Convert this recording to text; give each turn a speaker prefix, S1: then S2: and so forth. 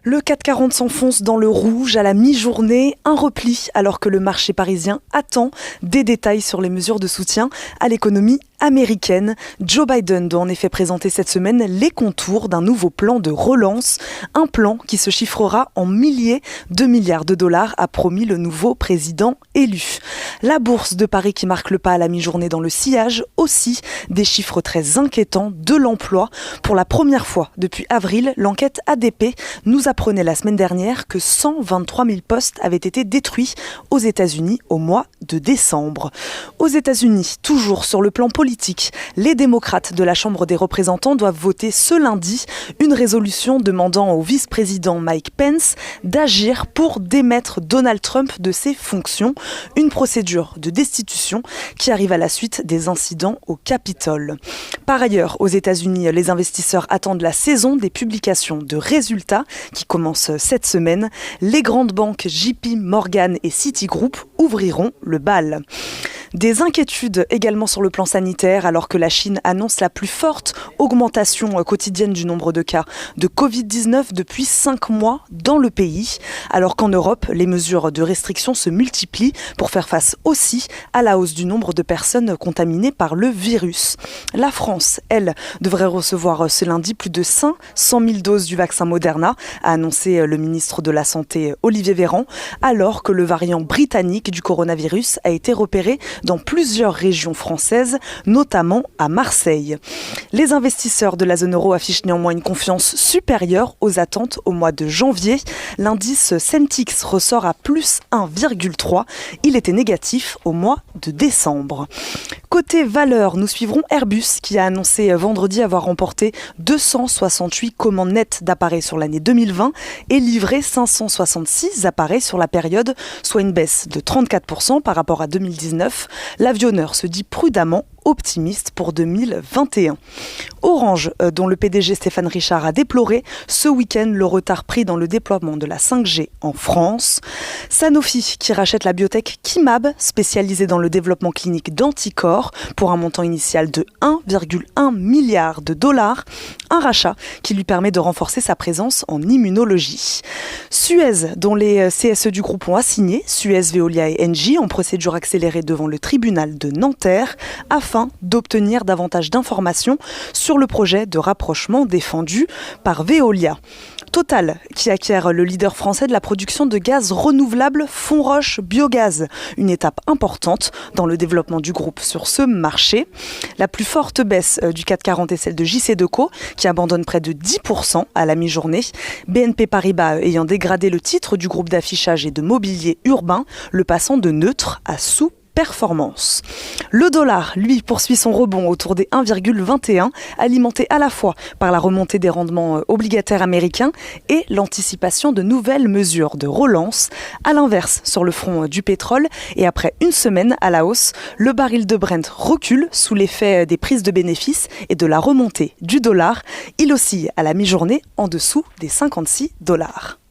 S1: Le CAC 40 s'enfonce dans le rouge à la mi-journée, un repli alors que le marché parisien attend des détails sur les mesures de soutien à l'économie américaine. Joe Biden doit en effet présenter cette semaine les contours d'un nouveau plan de relance, un plan qui se chiffrera en milliers de milliards de dollars, a promis le nouveau président élu. La bourse de Paris qui marque le pas à la mi-journée dans le sillage, aussi des chiffres très inquiétants de l'emploi. Pour la première fois depuis avril, l'enquête ADP nous apprenait la semaine dernière que 123 000 postes avaient été détruits aux États-Unis au mois de décembre. Aux États-Unis, toujours sur le plan politique, les démocrates de la Chambre des représentants doivent voter ce lundi une résolution demandant au vice-président Mike Pence d'agir pour démettre Donald Trump de ses fonctions. Une procédure de destitution qui arrive à la suite des incidents au Capitole. Par ailleurs, aux États-Unis, les investisseurs attendent la saison des publications de résultats qui commence cette semaine. Les grandes banques JP Morgan et Citigroup ouvriront le bal. Des inquiétudes également sur le plan sanitaire alors que la Chine annonce la plus forte augmentation quotidienne du nombre de cas de Covid-19 depuis 5 mois dans le pays. Alors qu'en Europe, les mesures de restriction se multiplient pour faire face aussi à la hausse du nombre de personnes contaminées par le virus. La France, elle, devrait recevoir ce lundi plus de 500 000 doses du vaccin Moderna, a annoncé le ministre de la Santé Olivier Véran, alors que le variant britannique du coronavirus a été repéré dans plusieurs régions françaises, notamment à Marseille. Les investisseurs de la zone euro affichent néanmoins une confiance supérieure aux attentes au mois de janvier. L'indice Centix ressort à plus 1,3. Il était négatif au mois de décembre. Côté valeur, nous suivrons Airbus qui a annoncé vendredi avoir remporté 268 commandes nettes d'appareils sur l'année 2020 et livré 566 appareils sur la période, soit une baisse de 34% par rapport à 2019. L'avionneur se dit prudemment optimiste pour 2021. Orange, dont le PDG Stéphane Richard a déploré ce week-end le retard pris dans le déploiement de la 5G en France. Sanofi, qui rachète la biotech Kymab, spécialisée dans le développement clinique d'anticorps, pour un montant initial de 1,1 milliard de dollars. Un rachat qui lui permet de renforcer sa présence en immunologie. Suez, dont les CSE du groupe ont assigné, Suez, Veolia et Engie, en procédure accélérée devant le tribunal de Nanterre, afin d'obtenir davantage d'informations sur le projet de rapprochement défendu par Veolia. Total, qui acquiert le leader français de la production de gaz renouvelable Fonroche Biogaz, une étape importante dans le développement du groupe sur ce marché. La plus forte baisse du CAC 40 est celle de JC-Decaux, qui abandonne près de 10% à la mi-journée. BNP Paribas ayant dégradé le titre du groupe d'affichage et de mobilier urbain, le passant de neutre à sous-performance. Le dollar, lui, poursuit son rebond autour des 1,21, alimenté à la fois par la remontée des rendements obligataires américains et l'anticipation de nouvelles mesures de relance. À l'inverse, sur le front du pétrole, et après une semaine à la hausse, le baril de Brent recule sous l'effet des prises de bénéfices et de la remontée du dollar. Il oscille à la mi-journée en dessous des $56.